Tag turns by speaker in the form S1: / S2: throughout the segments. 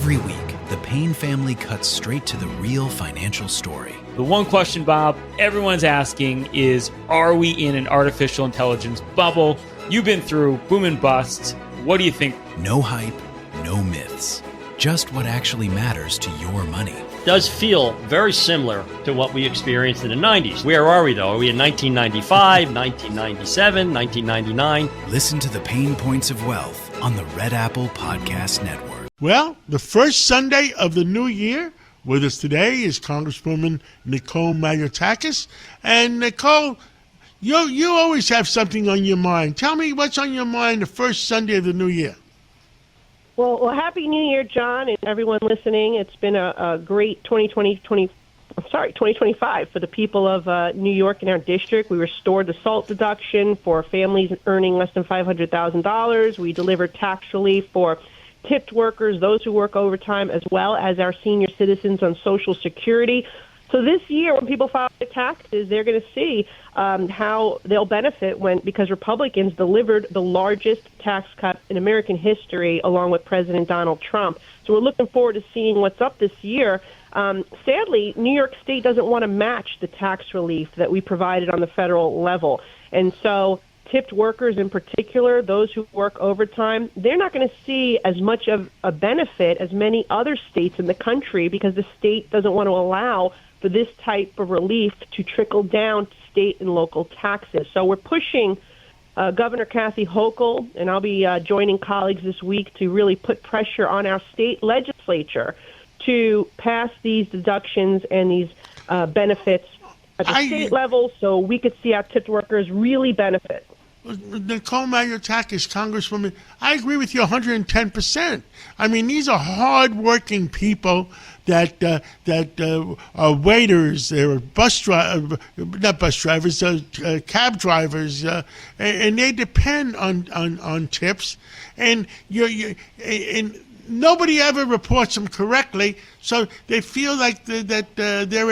S1: Every week, the Payne family cuts straight to the real financial story.
S2: The one question, Bob, everyone's asking is, are we in an artificial intelligence bubble? You've been through boom and bust. What do you think?
S1: No hype, no myths. Just what actually matters to your money.
S3: Does feel very similar to what we experienced in the 90s. Where are we, though? Are we in 1995, 1997, 1999?
S1: Listen to the Pain Points of Wealth on the Red Apple Podcast Network.
S4: Well, the first Sunday of the new year, with us today is Congresswoman Nicole Malliotakis. And Nicole, you always have something on your mind. Tell me what's on your mind the first Sunday of the new year.
S5: Well, Happy New Year, John, and everyone listening. It's been a great 2025 for the people of New York and our district. We restored the SALT deduction for families earning less than $500,000. We delivered tax relief for tipped workers, those who work overtime, as well as our senior citizens on Social Security. So this year, when people file their taxes, they're going to see how they'll benefit because Republicans delivered the largest tax cut in American history, along with President Donald Trump. So we're looking forward to seeing what's up this year. Sadly, New York State doesn't want to match the tax relief that we provided on the federal level. And so tipped workers in particular, those who work overtime, they're not going to see as much of a benefit as many other states in the country because the state doesn't want to allow for this type of relief to trickle down to state and local taxes. So we're pushing Governor Kathy Hochul, and I'll be joining colleagues this week to really put pressure on our state legislature to pass these deductions and these benefits at the state level so we could see our tipped workers really benefit.
S4: Nicole Malliotakis, Congresswoman, I agree with you 110%. I mean, these are hard-working people that are waiters, they're cab drivers, and they depend on tips, and and nobody ever reports them correctly, so they feel like that they're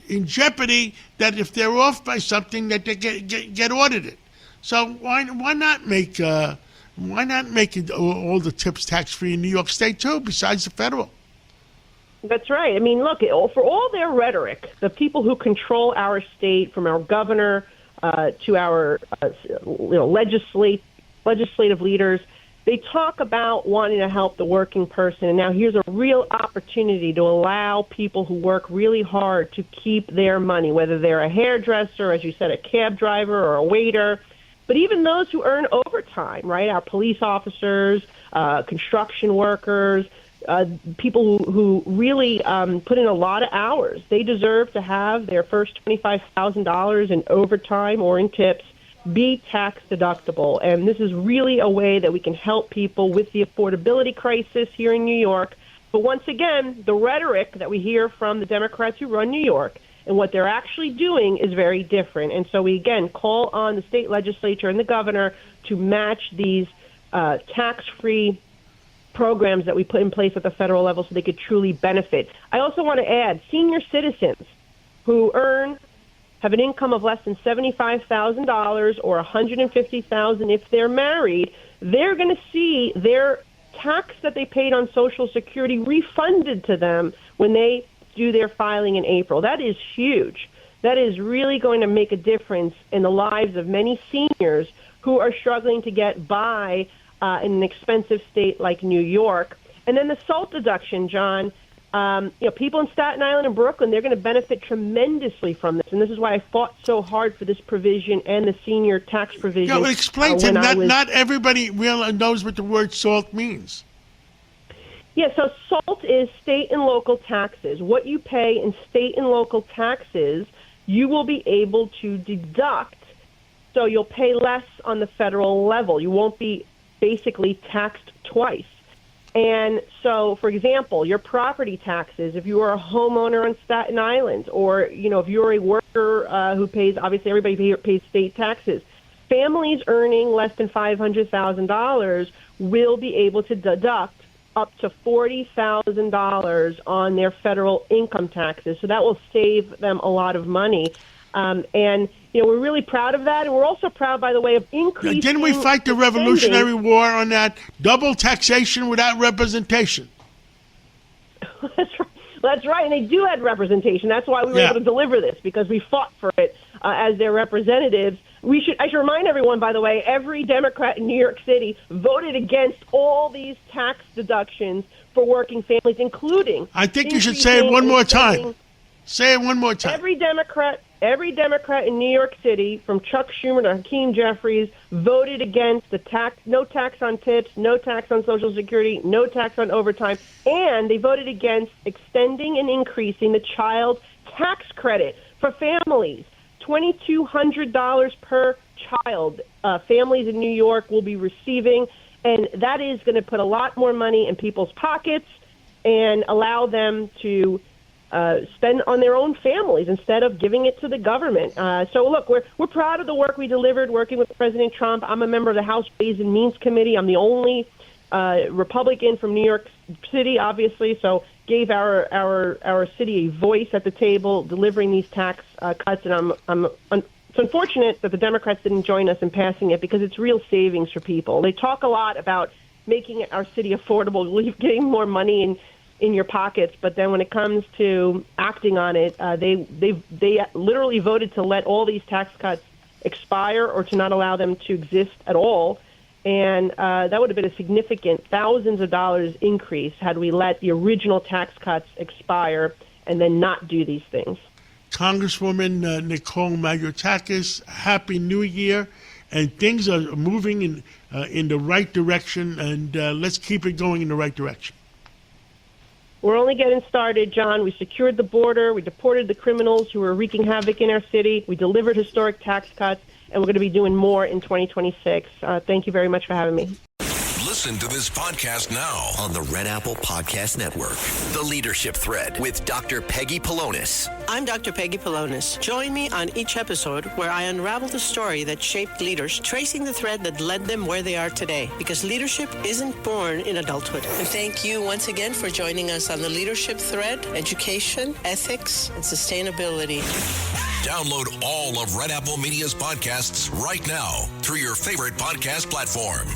S4: in jeopardy that if they're off by something that they get audited. So why not make all the tips tax free in New York State too, besides the federal?
S5: That's right. I mean, look, for all their rhetoric, the people who control our state, from our governor to our legislative leaders, they talk about wanting to help the working person. And now here's a real opportunity to allow people who work really hard to keep their money, whether they're a hairdresser, as you said, a cab driver or a waiter. But even those who earn overtime, right, our police officers, construction workers, people who really put in a lot of hours, they deserve to have their first $25,000 in overtime or in tips be tax deductible. And this is really a way that we can help people with the affordability crisis here in New York. But once again, the rhetoric that we hear from the Democrats who run New York and what they're actually doing is very different. And so we, again, call on the state legislature and the governor to match these tax-free programs that we put in place at the federal level so they could truly benefit. I also want to add, senior citizens who have an income of less than $75,000 or $150,000 if they're married, they're going to see their tax that they paid on Social Security refunded to them when they do their filing in April. That is huge. That is really going to make a difference in the lives of many seniors who are struggling to get by in an expensive state like New York. And then the SALT deduction, John, people in Staten Island and Brooklyn, they're going to benefit tremendously from this. And this is why I fought so hard for this provision and the senior tax provision.
S4: Yeah, explain to them, not everybody really knows what the word SALT means.
S5: Yeah, so SALT is state and local taxes. What you pay in state and local taxes, you will be able to deduct. So you'll pay less on the federal level. You won't be basically taxed twice. And so, for example, your property taxes, if you are a homeowner on Staten Island, or, if you're a worker who pays, obviously everybody here pays state taxes, families earning less than $500,000 will be able to deduct up to $40,000 on their federal income taxes. So that will save them a lot of money. And we're really proud of that. And we're also proud, by the way, of increasing...
S4: Didn't we fight the Revolutionary War on that? Double taxation without representation.
S5: That's right. And they do have representation. That's why we were able to deliver this, because we fought for it as their representatives. I should remind everyone, by the way, every Democrat in New York City voted against all these tax deductions for working families, including.
S4: I think you should say it one more time. Say it one more time.
S5: Every Democrat in New York City, from Chuck Schumer to Hakeem Jeffries, voted against the no tax on tips, no tax on Social Security, no tax on overtime, and they voted against extending and increasing the child tax credit for families. $2,200 per child families in New York will be receiving, and that is going to put a lot more money in people's pockets and allow them to spend on their own families instead of giving it to the government. So, look, we're proud of the work we delivered working with President Trump. I'm a member of the House Ways and Means Committee. I'm the only Republican from New York City, obviously, so gave our city a voice at the table delivering these tax cuts. And it's unfortunate that the Democrats didn't join us in passing it, because it's real savings for people. They talk a lot about making our city affordable, getting more money in your pockets, but then when it comes to acting on it, they literally voted to let all these tax cuts expire or to not allow them to exist at all. And that would have been a significant thousands of dollars increase had we let the original tax cuts expire and then not do these things.
S4: Congresswoman Nicole Malliotakis, Happy New Year. And things are moving in the right direction, and let's keep it going in the right direction.
S5: We're only getting started, John. We secured the border. We deported the criminals who were wreaking havoc in our city. We delivered historic tax cuts, and we're going to be doing more in 2026. Thank you very much for having me.
S6: Listen to this podcast now on the Red Apple Podcast Network. The Leadership Thread with Dr. Peggy Polonis.
S7: I'm Dr. Peggy Polonis. Join me on each episode where I unravel the story that shaped leaders, tracing the thread that led them where they are today. Because leadership isn't born in adulthood. And thank you once again for joining us on the Leadership Thread, education, ethics, and sustainability.
S6: Download all of Red Apple Media's podcasts right now through your favorite podcast platform.